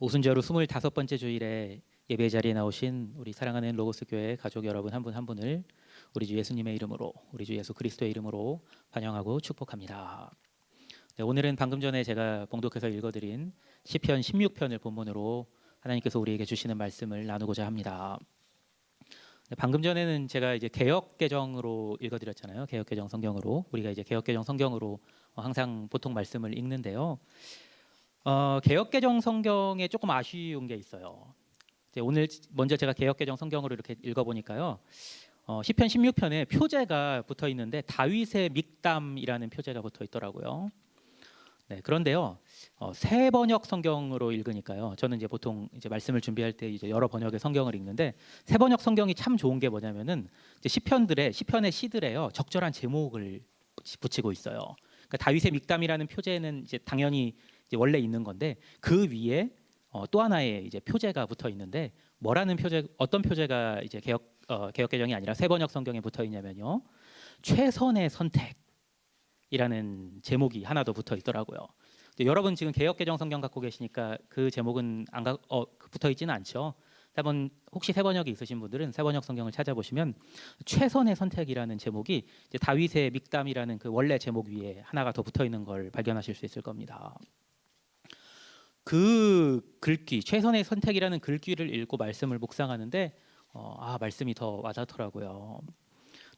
오순절 후 25번째 주일에 예배 자리에 나오신 우리 사랑하는 로고스 교회 가족 여러분 한 분 한 분을 우리 주 예수님의 이름으로, 우리 주 예수 그리스도의 이름으로 환영하고 축복합니다. 네, 오늘은 방금 전에 제가 봉독해서 읽어드린 시편 16편을 본문으로 하나님께서 우리에게 주시는 말씀을 나누고자 합니다. 네, 방금 전에는 제가 이제 개역 개정으로 읽어드렸잖아요. 개역 개정 성경으로 우리가 이제 개역 개정 성경으로 항상 보통 말씀을 읽는데요. 개역 개정 성경에 조금 아쉬운 게 있어요. 이제 오늘 먼저 제가 개역 개정 성경으로 이렇게 읽어보니까요. 시편 16편에 표제가 붙어 있는데 다윗의 믹담이라는 표제가 붙어 있더라고요. 네, 그런데요, 새 번역 성경으로 읽으니까요. 저는 이제 보통 이제 말씀을 준비할 때 이제 여러 번역의 성경을 읽는데 새 번역 성경이 참 좋은 게 뭐냐면은 이제 시편의 시들에요 적절한 제목을 붙이고 있어요. 그러니까 다윗의 믹담이라는 표제는 이제 당연히 이제 원래 있는 건데 그 위에 또 하나의 이제 표제가 붙어 있는데 뭐라는 표제, 어떤 표제가 이제 개역 개정이 아니라 새 번역 성경에 붙어 있냐면요, 최선의 선택이라는 제목이 하나 더 붙어 있더라고요. 여러분 지금 개역 개정 성경 갖고 계시니까 그 제목은 붙어 있지는 않죠. 한번 혹시 새 번역이 있으신 분들은 새 번역 성경을 찾아보시면 최선의 선택이라는 제목이 이제 다윗의 믹담이라는 그 원래 제목 위에 하나가 더 붙어 있는 걸 발견하실 수 있을 겁니다. 그 글귀, 최선의 선택이라는 글귀를 읽고 말씀을 묵상하는데 말씀이 더 와닿더라고요.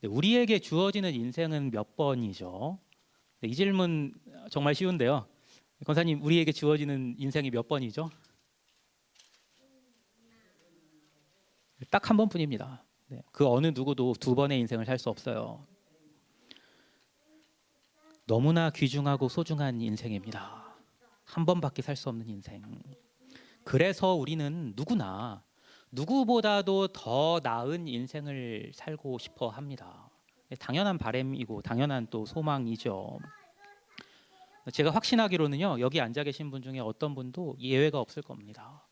우리에게 주어지는 인생은 몇 번이죠? 이 질문 정말 쉬운데요. 권사님, 우리에게 주어지는 인생이 몇 번이죠? 딱 한 번뿐입니다. 그 어느 누구도 두 번의 인생을 살 수 없어요. 너무나 귀중하고 소중한 인생입니다. 한 번밖에 살 수 없는 인생. 그래서 우리는 누구나 누구보다도 더 나은 인생을 살고 싶어 합니다. 당연한 바람이고 당연한 또 소망이죠. 제가 확신하기로는요, 여기 앉아 계신 분 중에 어떤 분도 예외가 없을 겁니다.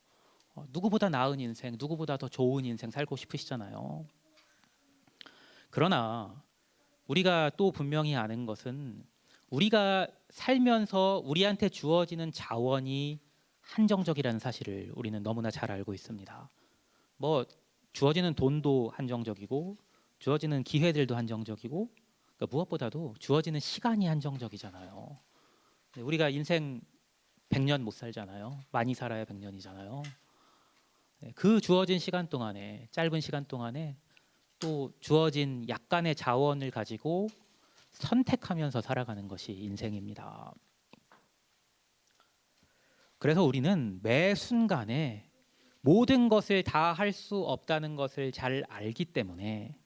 누구보다 나은 인생, 누구보다 더 좋은 인생 살고 싶으시잖아요. 그러나 우리가 또 분명히 아는 것은 우리가 살면서 우리한테 주어지는 자원이 한정적이라는 사실을 우리는 너무나 잘 알고 있습니다. 뭐 주어지는 돈도 한정적이고 주어지는 기회들도 한정적이고, 그러니까 무엇보다도 주어지는 시간이 한정적이잖아요. 우리가 인생 100년 못 살잖아요. 많이 살아야 100년이잖아요. 그 주어진 시간 동안에, 짧은 시간 동안에 또 주어진 약간의 자원을 가지고 선택하면서 살아가는 것이 인생입니다. 그래서 우리는 매 순간에 모든 것을 다 할 수 없다는 것을 잘 알기 때문에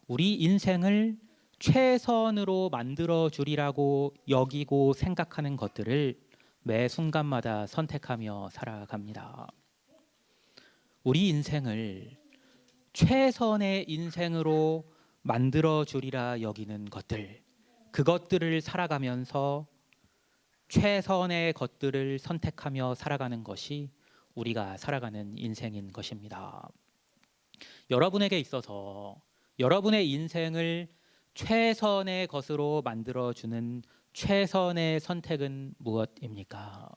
우리 인생을 최선으로 만들어 주리라고 여기고 생각하는 것들을 매 순간마다 선택하며 살아갑니다. 우리 인생을 최선의 인생으로 만들어 주리라 여기는 것들, 그것들을 살아가면서 최선의 것들을 선택하며 살아가는 것이 우리가 살아가는 인생인 것입니다. 여러분에게 있어서 여러분의 인생을 최선의 것으로 만들어주는 최선의 선택은 무엇입니까?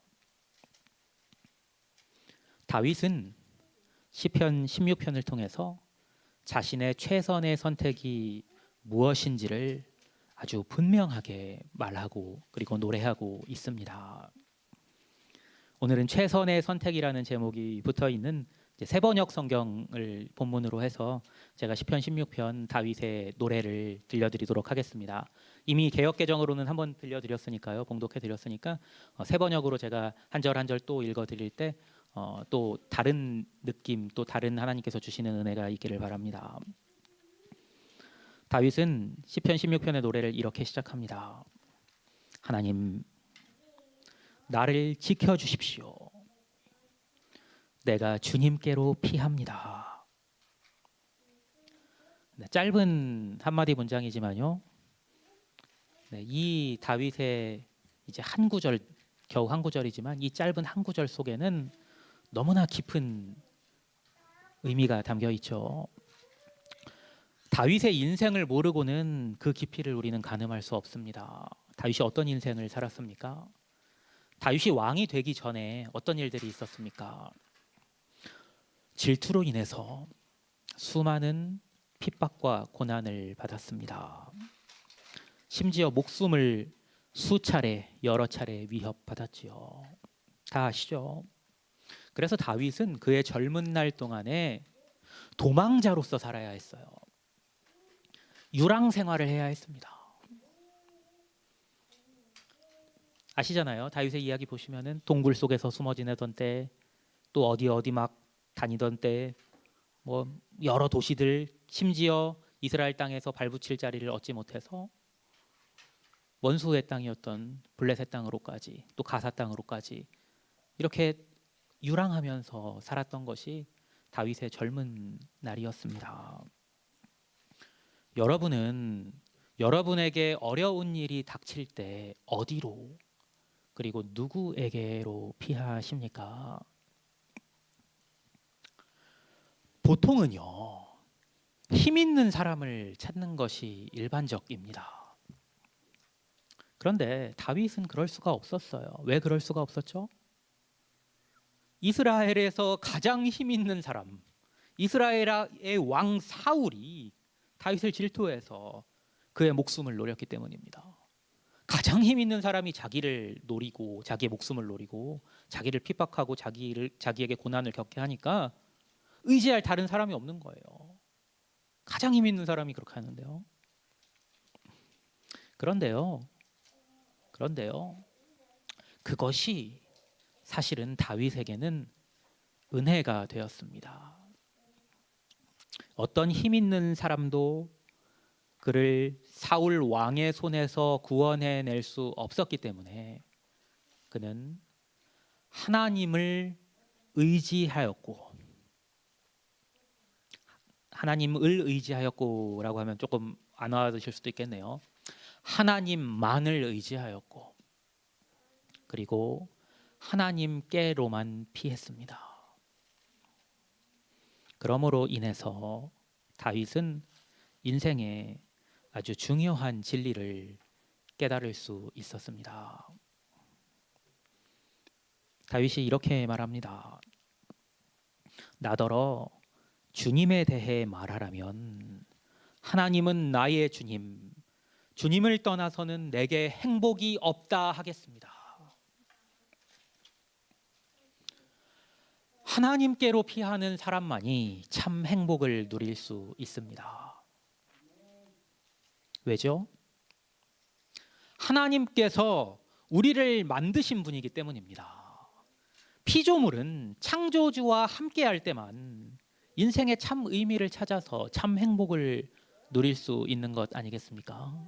다윗은 시편 16편을 통해서 자신의 최선의 선택이 무엇인지를 아주 분명하게 말하고 그리고 노래하고 있습니다. 오늘은 최선의 선택이라는 제목이 붙어있는 새 번역 성경을 본문으로 해서 제가 시편 16편 다윗의 노래를 들려드리도록 하겠습니다. 이미 개역 개정으로는 한번 들려드렸으니까요, 봉독해드렸으니까 새 번역으로 제가 한 절 한 절 또 읽어드릴 때 또 다른 느낌, 또 다른 하나님께서 주시는 은혜가 있기를 바랍니다. 다윗은 시편 16편의 노래를 이렇게 시작합니다. 하나님, 나를 지켜주십시오. 내가 주님께로 피합니다. 짧은 한마디 문장이지만요, 이 다윗의 이제 한 구절, 겨우 한 구절이지만 이 짧은 한 구절 속에는 너무나 깊은 의미가 담겨 있죠. 다윗의 인생을 모르고는 그 깊이를 우리는 가늠할 수 없습니다. 다윗이 어떤 인생을 살았습니까? 다윗이 왕이 되기 전에 어떤 일들이 있었습니까? 질투로 인해서 수많은 핍박과 고난을 받았습니다. 심지어 목숨을 여러 차례 위협받았지요. 다 아시죠? 그래서 다윗은 그의 젊은 날 동안에 도망자로서 살아야 했어요. 유랑 생활을 해야 했습니다. 아시잖아요. 다윗의 이야기 보시면은 동굴 속에서 숨어 지내던 때, 또 어디 막 다니던 때, 뭐 여러 도시들, 심지어 이스라엘 땅에서 발붙일 자리를 얻지 못해서 원수의 땅이었던 블레셋 땅으로까지, 또 가사 땅으로까지 이렇게 유랑하면서 살았던 것이 다윗의 젊은 날이었습니다. 여러분은 여러분에게 어려운 일이 닥칠 때 어디로, 그리고 누구에게로 피하십니까? 보통은요, 힘 있는 사람을 찾는 것이 일반적입니다. 그런데 다윗은 그럴 수가 없었어요. 왜 그럴 수가 없었죠? 이스라엘에서 가장 힘 있는 사람, 이스라엘의 왕 사울이 다윗을 질투해서 그의 목숨을 노렸기 때문입니다. 가장 힘 있는 사람이 자기를 노리고, 자기의 목숨을 노리고, 자기를 핍박하고 자기에게 고난을 겪게 하니까 의지할 다른 사람이 없는 거예요. 가장 힘 있는 사람이 그렇게 하는데요. 그런데요, 그것이 사실은 다윗에게는 은혜가 되었습니다. 어떤 힘 있는 사람도 그를 사울 왕의 손에서 구원해낼 수 없었기 때문에 그는 하나님을 의지하였고, 라고 하면 조금 안 와드실 수도 있겠네요. 하나님만을 의지하였고, 그리고 하나님께로만 피했습니다. 그러므로 인해서 다윗은 인생에 아주 중요한 진리를 깨달을 수 있었습니다. 다윗이 이렇게 말합니다. 나더러 주님에 대해 말하라면 하나님은 나의 주님, 주님을 떠나서는 내게 행복이 없다 하겠습니다. 하나님께로 피하는 사람만이 참 행복을 누릴 수 있습니다. 왜죠? 하나님께서 우리를 만드신 분이기 때문입니다. 피조물은 창조주와 함께할 때만 인생의 참 의미를 찾아서 참 행복을 누릴 수 있는 것 아니겠습니까?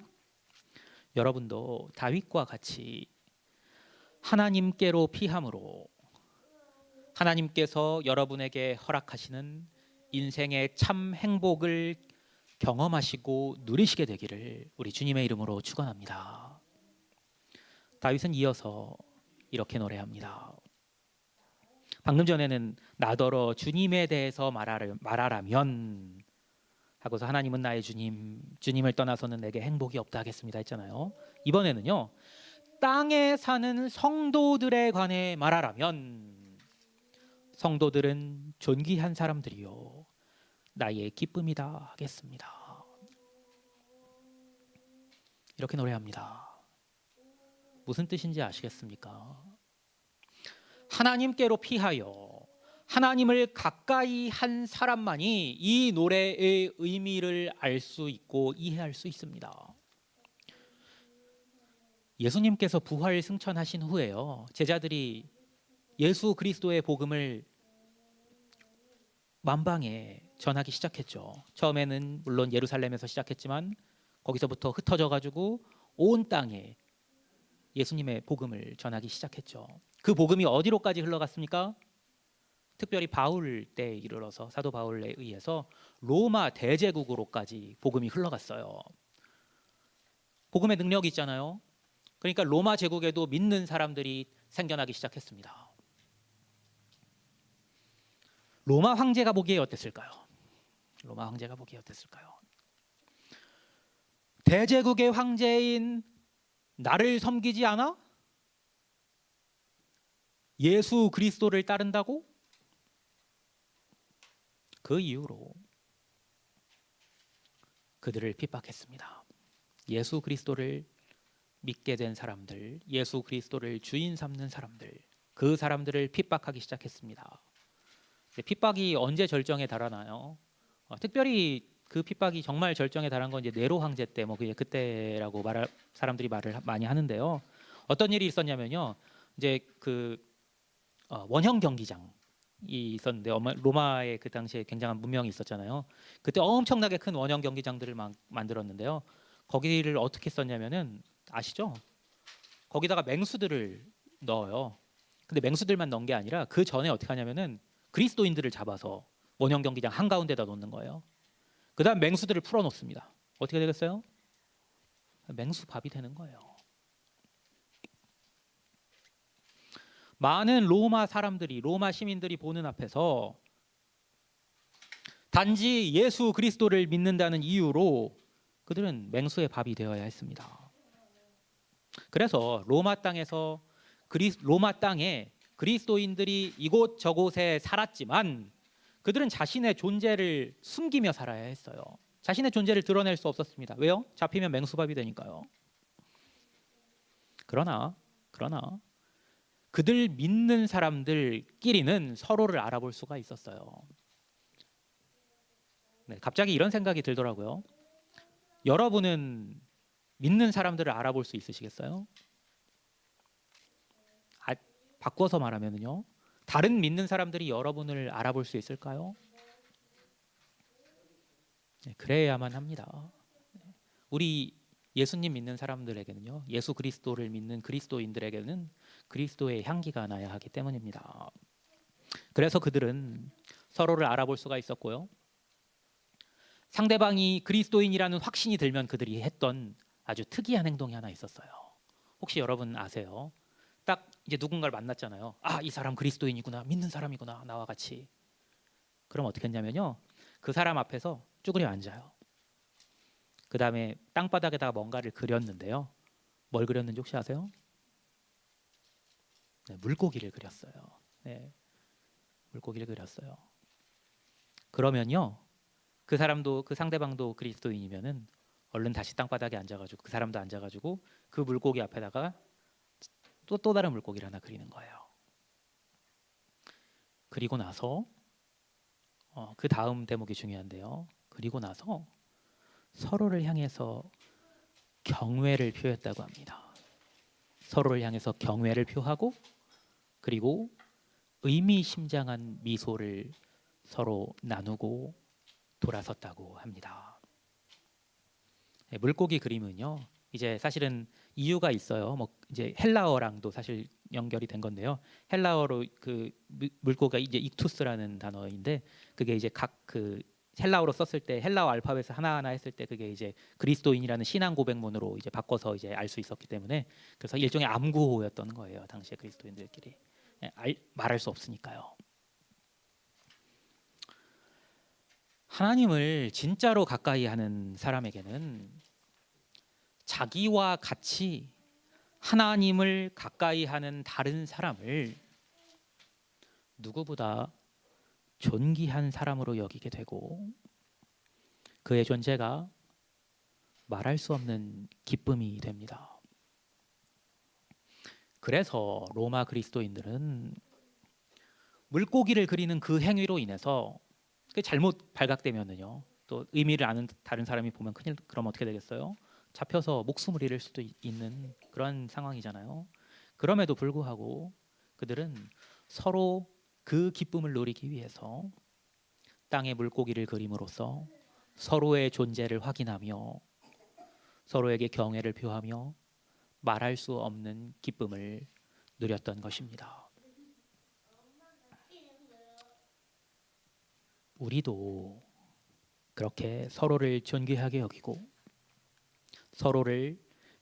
여러분도 다윗과 같이 하나님께로 피함으로 하나님께서 여러분에게 허락하시는 인생의 참 행복을 경험하시고 누리시게 되기를 우리 주님의 이름으로 축원합니다. 다윗은 이어서 이렇게 노래합니다. 방금 전에는 나더러 주님에 대해서 말하라면 하고서 하나님은 나의 주님, 주님을 떠나서는 내게 행복이 없다 하겠습니다 했잖아요. 이번에는요, 땅에 사는 성도들에 관해 말하라면 성도들은 존귀한 사람들이요 나의 기쁨이다 하겠습니다. 이렇게 노래합니다. 무슨 뜻인지 아시겠습니까? 하나님께로 피하여 하나님을 가까이 한 사람만이 이 노래의 의미를 알 수 있고 이해할 수 있습니다. 예수님께서 부활 승천하신 후에요, 제자들이 예수 그리스도의 복음을 만방에 전하기 시작했죠. 처음에는 물론 예루살렘에서 시작했지만 거기서부터 흩어져 가지고 온 땅에 예수님의 복음을 전하기 시작했죠. 그 복음이 어디로까지 흘러갔습니까? 특별히 바울 때에 이르러서 사도 바울에 의해서 로마 대제국으로까지 복음이 흘러갔어요. 복음의 능력이 있잖아요. 그러니까 로마 제국에도 믿는 사람들이 생겨나기 시작했습니다. 로마 황제가 보기에 어땠을까요? 로마 황제가 보기에 어땠을까요? 대제국의 황제인 나를 섬기지 않아? 예수 그리스도를 따른다고 그 이유로 그들을 핍박했습니다. 예수 그리스도를 믿게 된 사람들, 예수 그리스도를 주인 삼는 사람들, 그 사람들을 핍박하기 시작했습니다. 핍박이 언제 절정에 달하나요? 특별히 그 핍박이 정말 절정에 달한 건 이제 네로 황제 때 뭐 그때라고 사람들이 말을 많이 하는데요. 어떤 일이 있었냐면요. 이제 그 원형 경기장이 있었는데 로마에 그 당시에 굉장한 문명이 있었잖아요. 그때 엄청나게 큰 원형 경기장들을 막 만들었는데요. 거기를 어떻게 썼냐면은 아시죠? 거기다가 맹수들을 넣어요. 근데 맹수들만 넣은 게 아니라 그 전에 어떻게 하냐면은 그리스도인들을 잡아서 원형 경기장 한가운데다 놓는 거예요. 그다음 맹수들을 풀어 놓습니다. 어떻게 되겠어요? 맹수밥이 되는 거예요. 많은 로마 사람들이, 로마 시민들이 보는 앞에서 단지 예수 그리스도를 믿는다는 이유로 그들은 맹수의 밥이 되어야 했습니다. 그래서 로마 땅에 그리스도인들이 이곳저곳에 살았지만 그들은 자신의 존재를 숨기며 살아야 했어요. 자신의 존재를 드러낼 수 없었습니다. 왜요? 잡히면 맹수밥이 되니까요. 그러나 그들 믿는 사람들끼리는 서로를 알아볼 수가 있었어요. 네, 갑자기 이런 생각이 들더라고요. 여러분은 믿는 사람들을 알아볼 수 있으시겠어요? 바꿔서 말하면요. 다른 믿는 사람들이 여러분을 알아볼 수 있을까요? 네, 그래야만 합니다. 우리 예수님 믿는 사람들에게는요. 예수 그리스도를 믿는 그리스도인들에게는 그리스도의 향기가 나야 하기 때문입니다. 그래서 그들은 서로를 알아볼 수가 있었고요. 상대방이 그리스도인이라는 확신이 들면 그들이 했던 아주 특이한 행동이 하나 있었어요. 혹시 여러분 아세요? 딱 이제 누군가를 만났잖아요. 아, 이 사람 그리스도인이구나, 믿는 사람이구나, 나와 같이. 그럼 어떻게 했냐면요. 그 사람 앞에서 쭈그려 앉아요. 그 다음에 땅바닥에다가 뭔가를 그렸는데요. 뭘 그렸는지 혹시 아세요? 네, 물고기를 그렸어요. 네, 물고기를 그렸어요. 그러면요. 그 사람도, 그 상대방도 그리스도인이면은 얼른 다시 땅바닥에 앉아가지고 그 사람도 앉아가지고 그 물고기 앞에다가 또 다른 물고기를 하나 그리는 거예요. 그리고 나서 그 다음 대목이 중요한데요. 그리고 나서 서로를 향해서 경외를 표했다고 합니다. 서로를 향해서 경외를 표하고 그리고 의미심장한 미소를 서로 나누고 돌아섰다고 합니다. 네, 물고기 그림은요. 이제 사실은 이유가 있어요. 뭐 이제 헬라어랑도 사실 연결이 된 건데요. 헬라어로 그 물고기가 이제 익투스라는 단어인데 그게 이제 각 그 헬라어로 썼을 때 헬라어 알파벳을 하나하나 했을 때 그게 이제 그리스도인이라는 신앙 고백문으로 이제 바꿔서 이제 알 수 있었기 때문에 그래서 일종의 암구호였던 거예요. 당시에 그리스도인들끼리 말할 수 없으니까요. 하나님을 진짜로 가까이 하는 사람에게는 자기와 같이 하나님을 가까이 하는 다른 사람을 누구보다 존귀한 사람으로 여기게 되고 그의 존재가 말할 수 없는 기쁨이 됩니다. 그래서 로마 그리스도인들은 물고기를 그리는 그 행위로 인해서 잘못 발각되면은요. 또 의미를 아는 다른 사람이 보면 그럼 어떻게 되겠어요? 잡혀서 목숨을 잃을 수도 있는 그런 상황이잖아요. 그럼에도 불구하고 그들은 서로 그 기쁨을 누리기 위해서 땅에 물고기를 그림으로써 서로의 존재를 확인하며 서로에게 경애를 표하며 말할 수 없는 기쁨을 누렸던 것입니다. 우리도 그렇게 서로를 존귀하게 여기고 서로를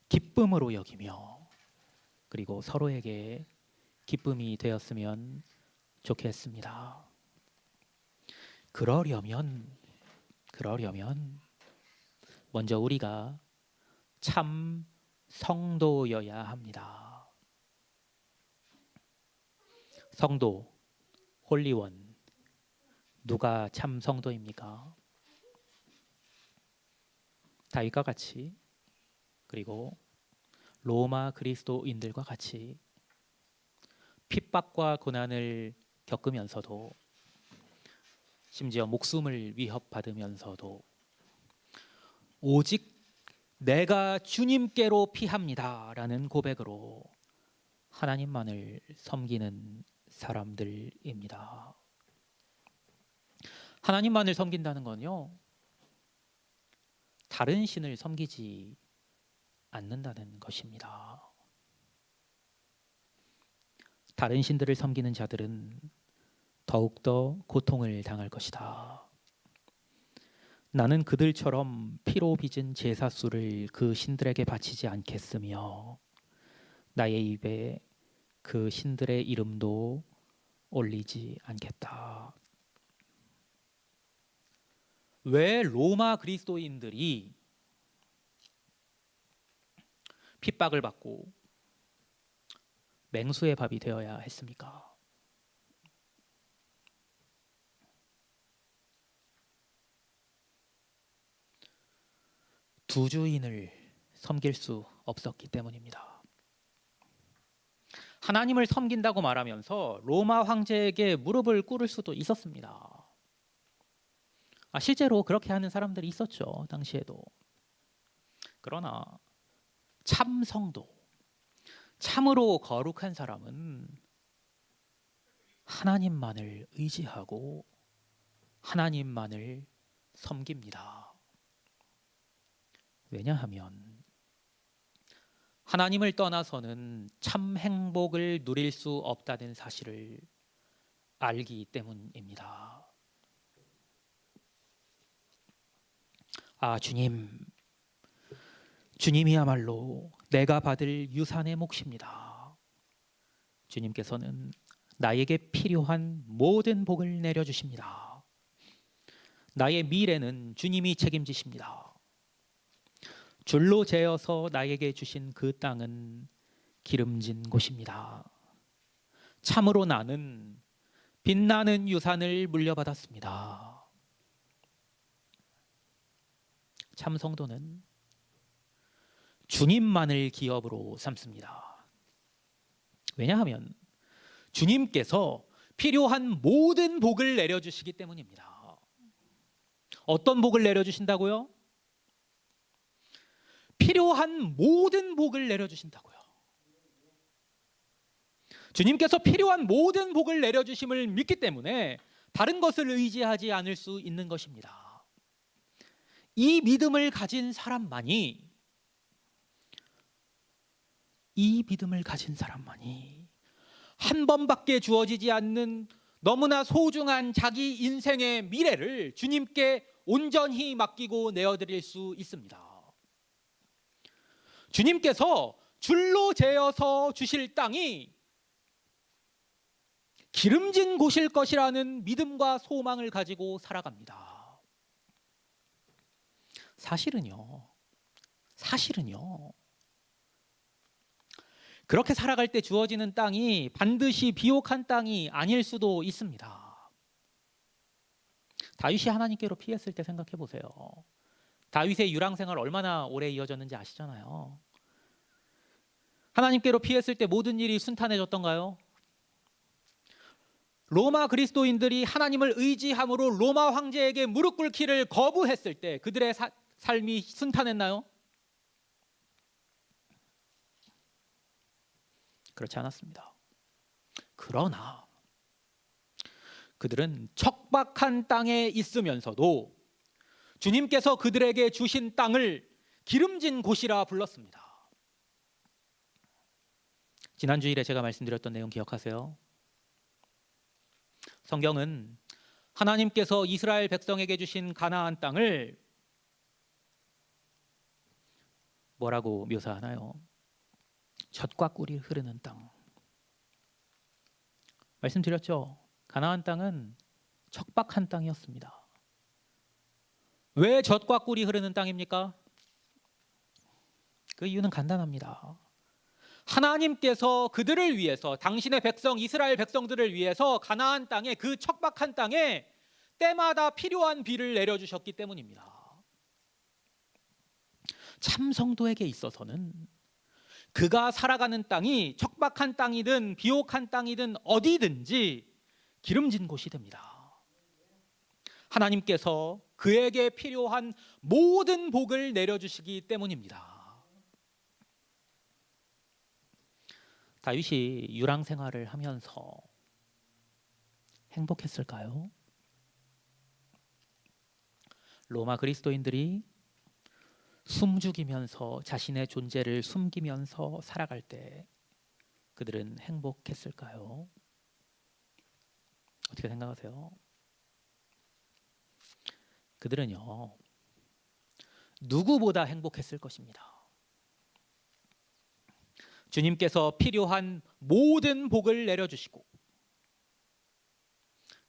기쁨으로 여기며 그리고 서로에게 기쁨이 되었으면 좋겠습니다. 그러려면 먼저 우리가 참 성도여야 합니다. 성도, 홀리원, 누가 참 성도입니까? 다윗과 같이, 그리고 로마 그리스도인들과 같이 핍박과 고난을 겪으면서도, 심지어 목숨을 위협받으면서도 오직 내가 주님께로 피합니다라는 고백으로 하나님만을 섬기는 사람들입니다. 하나님만을 섬긴다는 건요, 다른 신을 섬기지 않는다는 것입니다. 다른 신들을 섬기는 자들은 더욱더 고통을 당할 것이다. 나는 그들처럼 피로 빚은 제사수를 그 신들에게 바치지 않겠으며 나의 입에 그 신들의 이름도 올리지 않겠다. 왜 로마 그리스도인들이 핍박을 받고 맹수의 밥이 되어야 했습니까? 두 주인을 섬길 수 없었기 때문입니다. 하나님을 섬긴다고 말하면서 로마 황제에게 무릎을 꿇을 수도 있었습니다. 실제로 그렇게 하는 사람들이 있었죠, 당시에도. 그러나 참 성도, 참으로 거룩한 사람은 하나님만을 의지하고 하나님만을 섬깁니다. 왜냐하면 하나님을 떠나서는 참 행복을 누릴 수 없다는 사실을 알기 때문입니다. 주님이야말로 내가 받을 유산의 몫입니다. 주님께서는 나에게 필요한 모든 복을 내려주십니다. 나의 미래는 주님이 책임지십니다. 줄로 재어서 나에게 주신 그 땅은 기름진 곳입니다. 참으로 나는 빛나는 유산을 물려받았습니다. 참 성도는 주님만을 기업으로 삼습니다. 왜냐하면 주님께서 필요한 모든 복을 내려주시기 때문입니다. 어떤 복을 내려주신다고요? 필요한 모든 복을 내려주신다고요. 주님께서 필요한 모든 복을 내려주심을 믿기 때문에 다른 것을 의지하지 않을 수 있는 것입니다. 이 믿음을 가진 사람만이 한 번밖에 주어지지 않는 너무나 소중한 자기 인생의 미래를 주님께 온전히 맡기고 내어드릴 수 있습니다. 주님께서 줄로 재어서 주실 땅이 기름진 곳일 것이라는 믿음과 소망을 가지고 살아갑니다. 사실은요, 그렇게 살아갈 때 주어지는 땅이 반드시 비옥한 땅이 아닐 수도 있습니다. 다윗이 하나님께로 피했을 때 생각해 보세요. 다윗의 유랑생활 얼마나 오래 이어졌는지 아시잖아요. 하나님께로 피했을 때 모든 일이 순탄해졌던가요? 로마 그리스도인들이 하나님을 의지함으로 로마 황제에게 무릎 꿇기를 거부했을 때 그들의 삶이 순탄했나요? 그렇지 않았습니다. 그러나 그들은 척박한 땅에 있으면서도 주님께서 그들에게 주신 땅을 기름진 곳이라 불렀습니다. 지난 주일에 제가 말씀드렸던 내용 기억하세요? 성경은 하나님께서 이스라엘 백성에게 주신 가나안 땅을 뭐라고 묘사하나요? 젖과 꿀이 흐르는 땅. 말씀드렸죠? 가나안 땅은 척박한 땅이었습니다. 왜 젖과 꿀이 흐르는 땅입니까? 그 이유는 간단합니다. 하나님께서 그들을 위해서, 당신의 백성 이스라엘 백성들을 위해서 가나안 땅에, 그 척박한 땅에 때마다 필요한 비를 내려주셨기 때문입니다. 참 성도에게 있어서는 그가 살아가는 땅이 척박한 땅이든 비옥한 땅이든 어디든지 기름진 곳이 됩니다. 하나님께서 그에게 필요한 모든 복을 내려주시기 때문입니다. 다윗이 유랑 생활을 하면서 행복했을까요? 로마 그리스도인들이 숨죽이면서 자신의 존재를 숨기면서 살아갈 때 그들은 행복했을까요? 어떻게 생각하세요? 그들은요, 누구보다 행복했을 것입니다. 주님께서 필요한 모든 복을 내려주시고,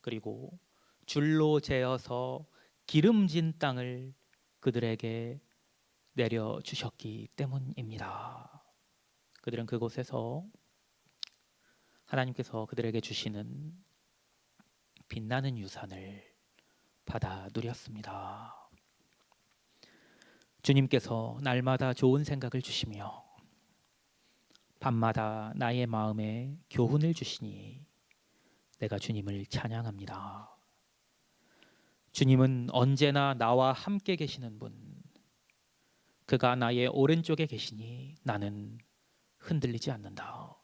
그리고 줄로 재어서 기름진 땅을 그들에게 내려주셨기 때문입니다. 그들은 그곳에서 하나님께서 그들에게 주시는 빛나는 유산을 받아 누렸습니다. 주님께서 날마다 좋은 생각을 주시며 밤마다 나의 마음에 교훈을 주시니 내가 주님을 찬양합니다. 주님은 언제나 나와 함께 계시는 분, 그가 나의 오른쪽에 계시니 나는 흔들리지 않는다.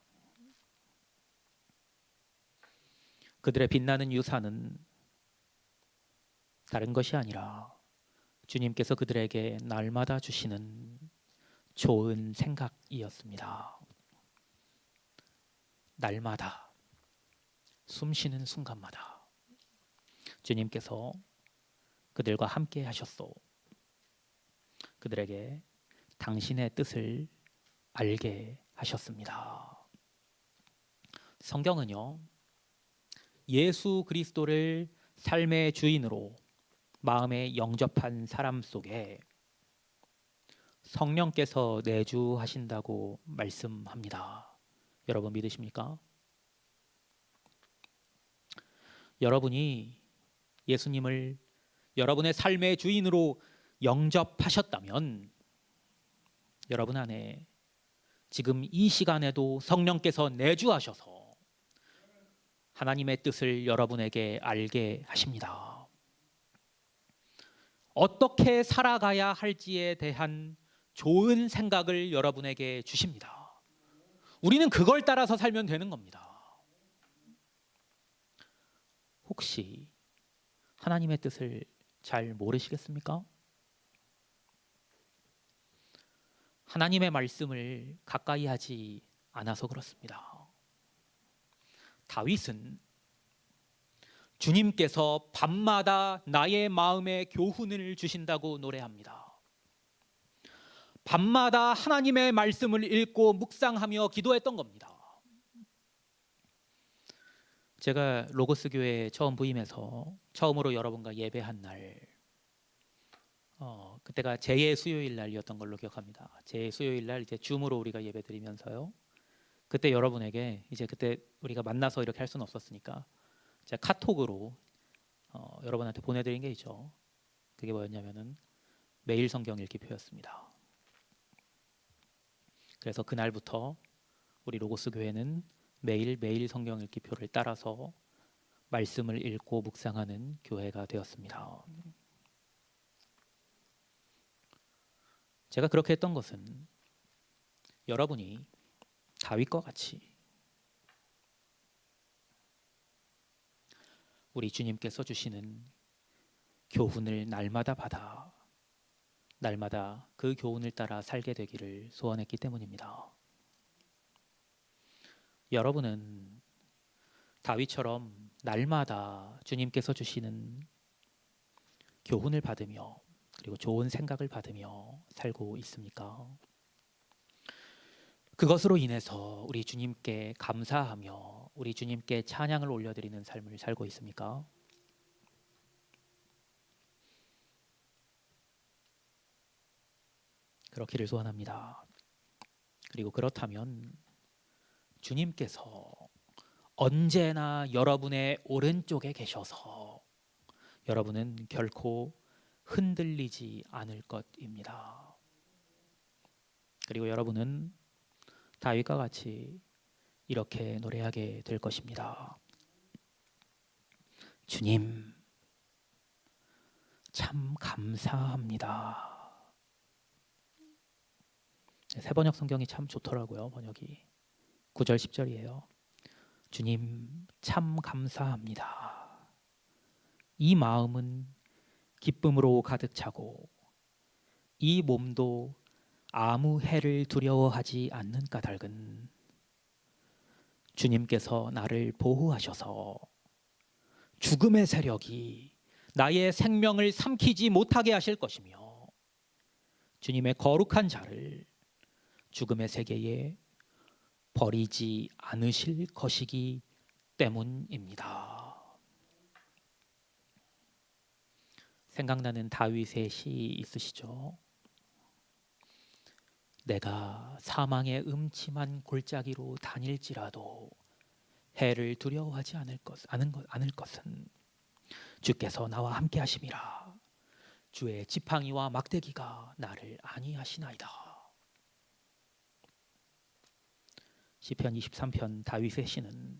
그들의 빛나는 유산은 다른 것이 아니라 주님께서 그들에게 날마다 주시는 좋은 생각이었습니다. 날마다, 숨쉬는 순간마다 주님께서 그들과 함께 하셨소. 그들에게 당신의 뜻을 알게 하셨습니다. 성경은요, 예수 그리스도를 삶의 주인으로 마음에 영접한 사람 속에 성령께서 내주하신다고 말씀합니다. 여러분 믿으십니까? 여러분이 예수님을 여러분의 삶의 주인으로 영접하셨다면 여러분 안에 지금 이 시간에도 성령께서 내주하셔서 하나님의 뜻을 여러분에게 알게 하십니다. 어떻게 살아가야 할지에 대한 좋은 생각을 여러분에게 주십니다. 우리는 그걸 따라서 살면 되는 겁니다. 혹시 하나님의 뜻을 잘 모르시겠습니까? 하나님의 말씀을 가까이 하지 않아서 그렇습니다. 다윗은 주님께서 밤마다 나의 마음에 교훈을 주신다고 노래합니다. 밤마다 하나님의 말씀을 읽고 묵상하며 기도했던 겁니다. 제가 로고스 교회에 처음 부임해서 처음으로 여러분과 예배한 날, 그때가 제2 수요일 날이었던 걸로 기억합니다. 제2 수요일 날 이제 줌으로 우리가 예배드리면서요. 그때 여러분에게 이제 그때 우리가 만나서 이렇게 할 수는 없었으니까 제가 카톡으로 여러분한테 보내드린 게 있죠. 그게 뭐였냐면은 매일 성경 읽기표였습니다. 그래서 그날부터 우리 로고스 교회는 매일 성경 읽기표를 따라서 말씀을 읽고 묵상하는 교회가 되었습니다. 제가 그렇게 했던 것은 여러분이 다윗과 같이 우리 주님께서 주시는 교훈을 날마다 받아 날마다 그 교훈을 따라 살게 되기를 소원했기 때문입니다. 여러분은 다윗처럼 날마다 주님께서 주시는 교훈을 받으며 그리고 좋은 생각을 받으며 살고 있습니까? 그것으로 인해서 우리 주님께 감사하며 우리 주님께 찬양을 올려드리는 삶을 살고 있습니까? 그렇기를 소원합니다. 그리고 그렇다면 주님께서 언제나 여러분의 오른쪽에 계셔서 여러분은 결코 흔들리지 않을 것입니다. 그리고 여러분은 다윗과 같이 이렇게 노래하게 될 것입니다. 주님, 참 감사합니다. 새번역 성경이 참 좋더라고요. 번역이 9절 10절이에요. 주님, 참 감사합니다. 이 마음은 기쁨으로 가득 차고 이 몸도 아무 해를 두려워하지 않는 까닭은 주님께서 나를 보호하셔서 죽음의 세력이 나의 생명을 삼키지 못하게 하실 것이며 주님의 거룩한 자를 죽음의 세계에 버리지 않으실 것이기 때문입니다. 생각나는 다윗의 시 있으시죠? 내가 사망의 음침한 골짜기로 다닐지라도 해를 두려워하지 않을 것은 주께서 나와 함께 하심이라. 주의 지팡이와 막대기가 나를 안위하시나이다. 시편 23편 다윗의 시는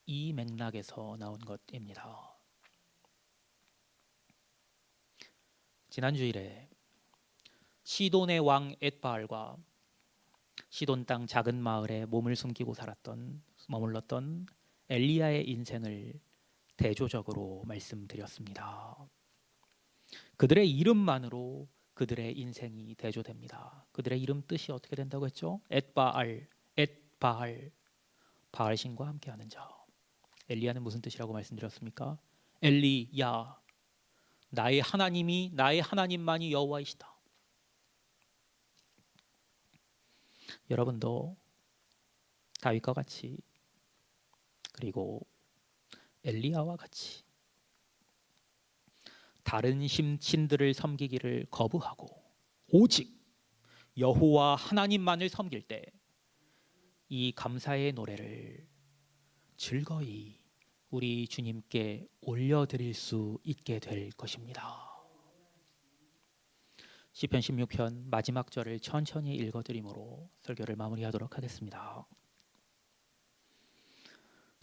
이 맥락에서 나온 것입니다. 지난 주일에 시돈의 왕 엣바알과 시돈 땅 작은 마을에 몸을 숨기고 머물렀던 엘리야의 인생을 대조적으로 말씀드렸습니다. 그들의 이름만으로 그들의 인생이 대조됩니다. 그들의 이름 뜻이 어떻게 된다고 했죠? 엣바알, 바알 신과 함께하는 자. 엘리야는 무슨 뜻이라고 말씀드렸습니까? 엘리야, 나의 하나님이, 나의 하나님만이 여호와이시다. 여러분도 다윗과 같이 그리고 엘리야와 같이 다른 신들을 섬기기를 거부하고 오직 여호와 하나님만을 섬길 때 이 감사의 노래를 즐거이 우리 주님께 올려드릴 수 있게 될 것입니다. 시편 16편 마지막 절을 천천히 읽어드림으로 설교를 마무리하도록 하겠습니다.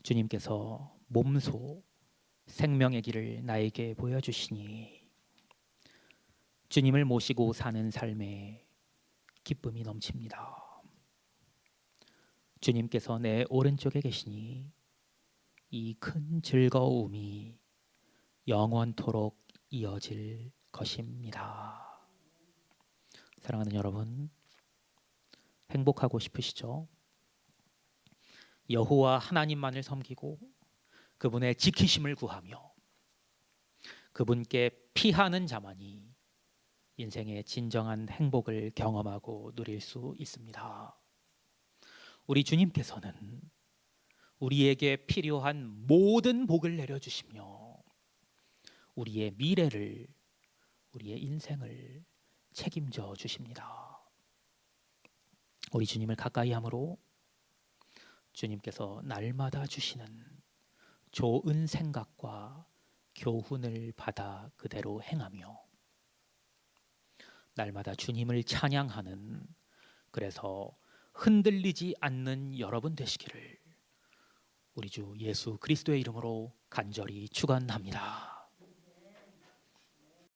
주님께서 몸소 생명의 길을 나에게 보여주시니 주님을 모시고 사는 삶에 기쁨이 넘칩니다. 주님께서 내 오른쪽에 계시니 이 큰 즐거움이 영원토록 이어질 것입니다. 사랑하는 여러분, 행복하고 싶으시죠? 여호와 하나님만을 섬기고 그분의 지키심을 구하며 그분께 피하는 자만이 인생의 진정한 행복을 경험하고 누릴 수 있습니다. 우리 주님께서는 우리에게 필요한 모든 복을 내려주시며 우리의 미래를, 우리의 인생을 책임져 주십니다. 우리 주님을 가까이 함으로 주님께서 날마다 주시는 좋은 생각과 교훈을 받아 그대로 행하며 날마다 주님을 찬양하는, 그래서 흔들리지 않는 여러분 되시기를 우리 주 예수 그리스도의 이름으로 간절히 축원합니다.